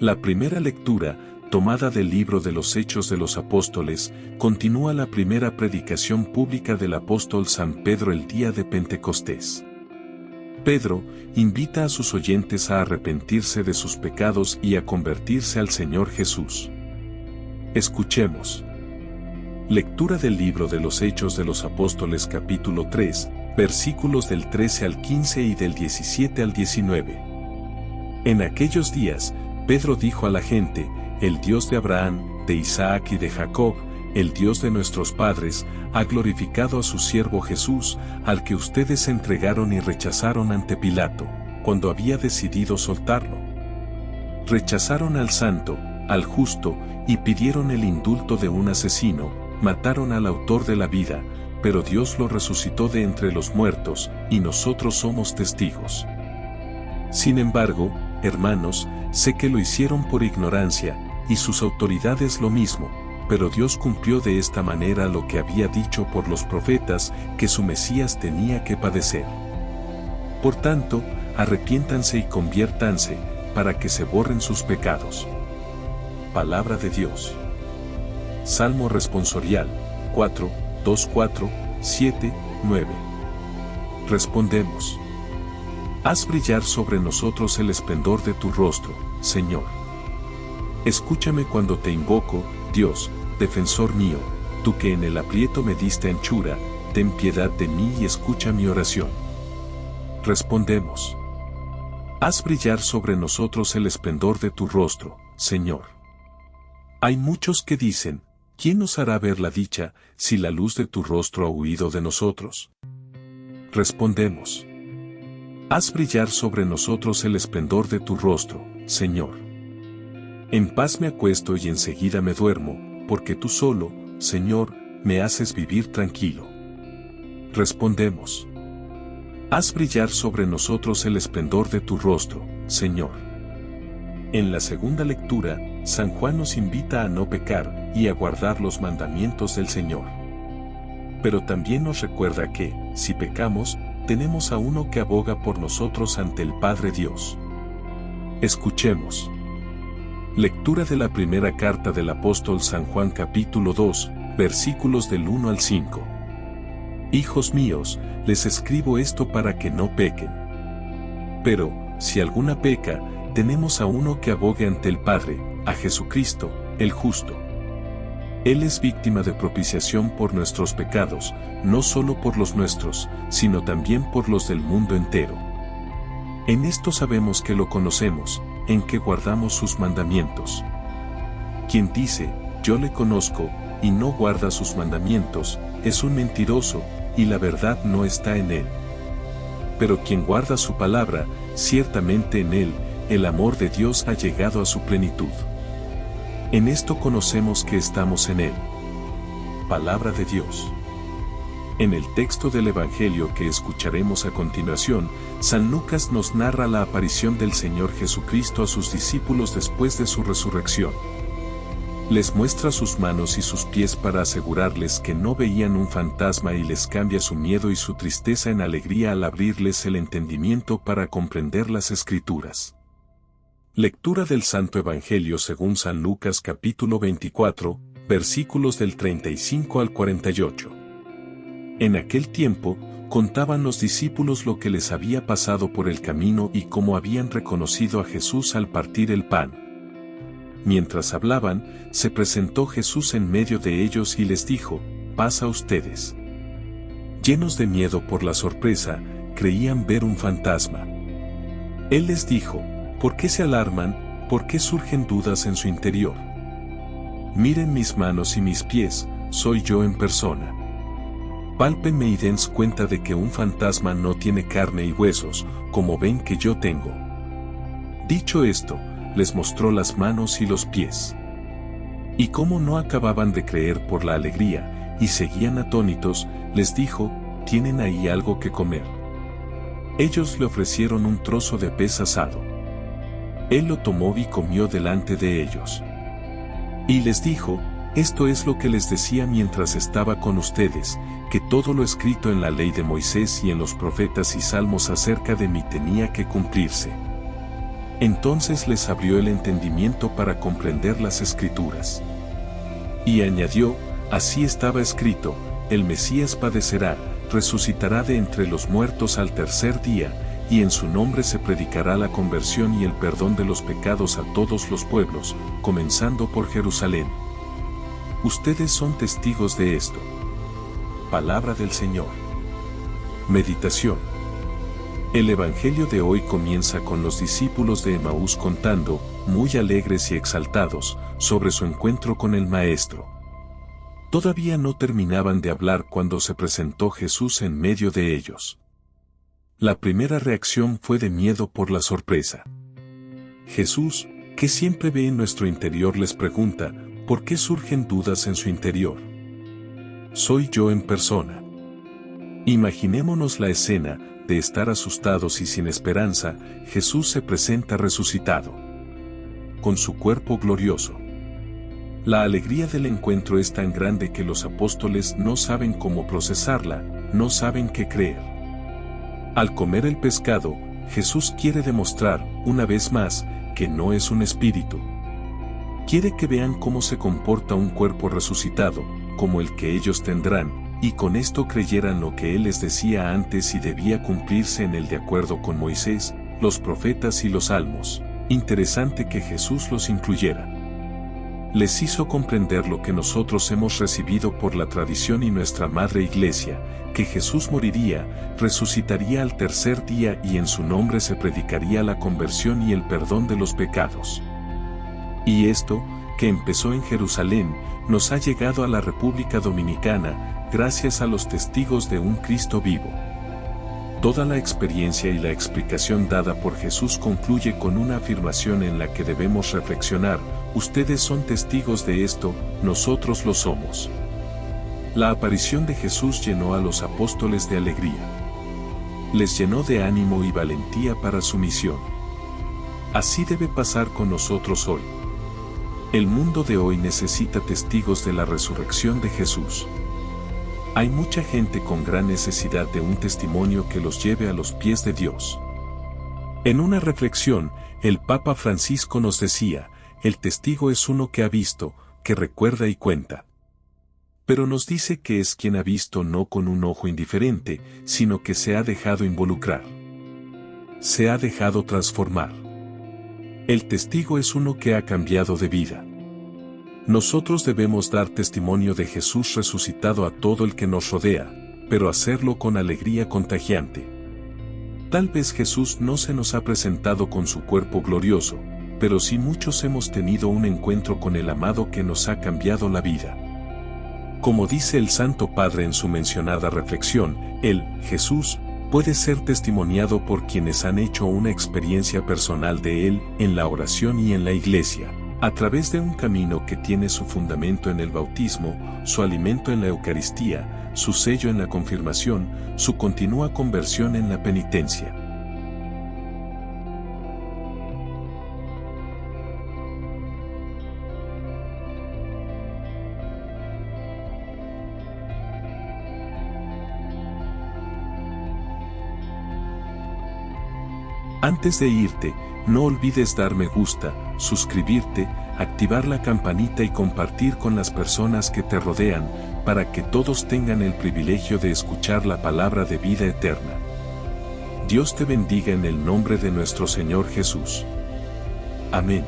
La primera lectura, tomada del libro de los Hechos de los Apóstoles, continúa la primera predicación pública del apóstol San Pedro el día de Pentecostés. Pedro invita a sus oyentes a arrepentirse de sus pecados y a convertirse al Señor Jesús. Escuchemos. Lectura del libro de los Hechos de los Apóstoles capítulo 3, versículos del 13 al 15 y del 17 al 19. En aquellos días, Pedro dijo a la gente: el Dios de Abraham, de Isaac y de Jacob, el Dios de nuestros padres, ha glorificado a su siervo Jesús, al que ustedes entregaron y rechazaron ante Pilato, cuando había decidido soltarlo. Rechazaron al santo, al justo, y pidieron el indulto de un asesino, mataron al autor de la vida, pero Dios lo resucitó de entre los muertos, y nosotros somos testigos. Sin embargo, hermanos, sé que lo hicieron por ignorancia, y sus autoridades lo mismo, pero Dios cumplió de esta manera lo que había dicho por los profetas, que su Mesías tenía que padecer. Por tanto, arrepiéntanse y conviértanse, para que se borren sus pecados. Palabra de Dios. Salmo responsorial, 4, 2, 4, 7, 9. Respondemos. Haz brillar sobre nosotros el esplendor de tu rostro, Señor. Escúchame cuando te invoco, Dios, defensor mío, tú que en el aprieto me diste anchura, ten piedad de mí y escucha mi oración. Respondemos. Haz brillar sobre nosotros el esplendor de tu rostro, Señor. Hay muchos que dicen: ¿quién nos hará ver la dicha, si la luz de tu rostro ha huido de nosotros? Respondemos. Haz brillar sobre nosotros el esplendor de tu rostro, Señor. En paz me acuesto y enseguida me duermo, porque tú solo, Señor, me haces vivir tranquilo. Respondemos. Haz brillar sobre nosotros el esplendor de tu rostro, Señor. En la segunda lectura, San Juan nos invita a no pecar y a guardar los mandamientos del Señor. Pero también nos recuerda que, si pecamos, tenemos a uno que aboga por nosotros ante el Padre Dios. Escuchemos. Lectura de la primera carta del apóstol San Juan capítulo 2, versículos del 1 al 5. Hijos míos, les escribo esto para que no pequen. Pero, si alguna peca, tenemos a uno que abogue ante el Padre, a Jesucristo, el justo. Él es víctima de propiciación por nuestros pecados, no solo por los nuestros, sino también por los del mundo entero. En esto sabemos que lo conocemos, en que guardamos sus mandamientos. Quien dice, yo le conozco, y no guarda sus mandamientos, es un mentiroso, y la verdad no está en él. Pero quien guarda su palabra, ciertamente en él, el amor de Dios ha llegado a su plenitud. En esto conocemos que estamos en él. Palabra de Dios. En el texto del Evangelio que escucharemos a continuación, San Lucas nos narra la aparición del Señor Jesucristo a sus discípulos después de su resurrección. Les muestra sus manos y sus pies para asegurarles que no veían un fantasma y les cambia su miedo y su tristeza en alegría al abrirles el entendimiento para comprender las Escrituras. Lectura del Santo Evangelio según San Lucas capítulo 24, versículos del 35 al 48. En aquel tiempo, contaban los discípulos lo que les había pasado por el camino y cómo habían reconocido a Jesús al partir el pan. Mientras hablaban, se presentó Jesús en medio de ellos y les dijo: paz a ustedes. Llenos de miedo por la sorpresa, creían ver un fantasma. Él les dijo: ¿por qué se alarman? ¿Por qué surgen dudas en su interior? Miren mis manos y mis pies, soy yo en persona. Pálpenme y dense cuenta de que un fantasma no tiene carne y huesos, como ven que yo tengo. Dicho esto, les mostró las manos y los pies. Y como no acababan de creer por la alegría, y seguían atónitos, les dijo: ¿tienen ahí algo que comer? Ellos le ofrecieron un trozo de pez asado. Él lo tomó y comió delante de ellos. Y les dijo: esto es lo que les decía mientras estaba con ustedes, que todo lo escrito en la ley de Moisés y en los profetas y salmos acerca de mí tenía que cumplirse. Entonces les abrió el entendimiento para comprender las Escrituras. Y añadió, así estaba escrito, el Mesías padecerá, resucitará de entre los muertos al tercer día, y en su nombre se predicará la conversión y el perdón de los pecados a todos los pueblos, comenzando por Jerusalén. Ustedes son testigos de esto. Palabra del Señor. Meditación. El Evangelio de hoy comienza con los discípulos de Emaús contando, muy alegres y exaltados, sobre su encuentro con el Maestro. Todavía no terminaban de hablar cuando se presentó Jesús en medio de ellos. La primera reacción fue de miedo por la sorpresa. Jesús, que siempre ve en nuestro interior, les pregunta, ¿por qué surgen dudas en su interior? Soy yo en persona. Imaginémonos la escena, de estar asustados y sin esperanza, Jesús se presenta resucitado, con su cuerpo glorioso. La alegría del encuentro es tan grande que los apóstoles no saben cómo procesarla, no saben qué creer. Al comer el pescado, Jesús quiere demostrar, una vez más, que no es un espíritu. Quiere que vean cómo se comporta un cuerpo resucitado, como el que ellos tendrán, y con esto creyeran lo que Él les decía antes y debía cumplirse en el de acuerdo con Moisés, los profetas y los salmos. Interesante que Jesús los incluyera. Les hizo comprender lo que nosotros hemos recibido por la tradición y nuestra Madre Iglesia, que Jesús moriría, resucitaría al tercer día y en su nombre se predicaría la conversión y el perdón de los pecados. Y esto, que empezó en Jerusalén, nos ha llegado a la República Dominicana, gracias a los testigos de un Cristo vivo. Toda la experiencia y la explicación dada por Jesús concluye con una afirmación en la que debemos reflexionar: ustedes son testigos de esto, nosotros lo somos. La aparición de Jesús llenó a los apóstoles de alegría. Les llenó de ánimo y valentía para su misión. Así debe pasar con nosotros hoy. El mundo de hoy necesita testigos de la resurrección de Jesús. Hay mucha gente con gran necesidad de un testimonio que los lleve a los pies de Dios. En una reflexión, el Papa Francisco nos decía, el testigo es uno que ha visto, que recuerda y cuenta. Pero nos dice que es quien ha visto no con un ojo indiferente, sino que se ha dejado involucrar. Se ha dejado transformar. El testigo es uno que ha cambiado de vida. Nosotros debemos dar testimonio de Jesús resucitado a todo el que nos rodea, pero hacerlo con alegría contagiante. Tal vez Jesús no se nos ha presentado con su cuerpo glorioso, pero sí muchos hemos tenido un encuentro con el amado que nos ha cambiado la vida. Como dice el Santo Padre en su mencionada reflexión, el Jesús puede ser testimoniado por quienes han hecho una experiencia personal de Él en la oración y en la iglesia, a través de un camino que tiene su fundamento en el bautismo, su alimento en la Eucaristía, su sello en la confirmación, su continua conversión en la penitencia. Antes de irte, no olvides dar me gusta, suscribirte, activar la campanita y compartir con las personas que te rodean, para que todos tengan el privilegio de escuchar la palabra de vida eterna. Dios te bendiga en el nombre de nuestro Señor Jesús. Amén.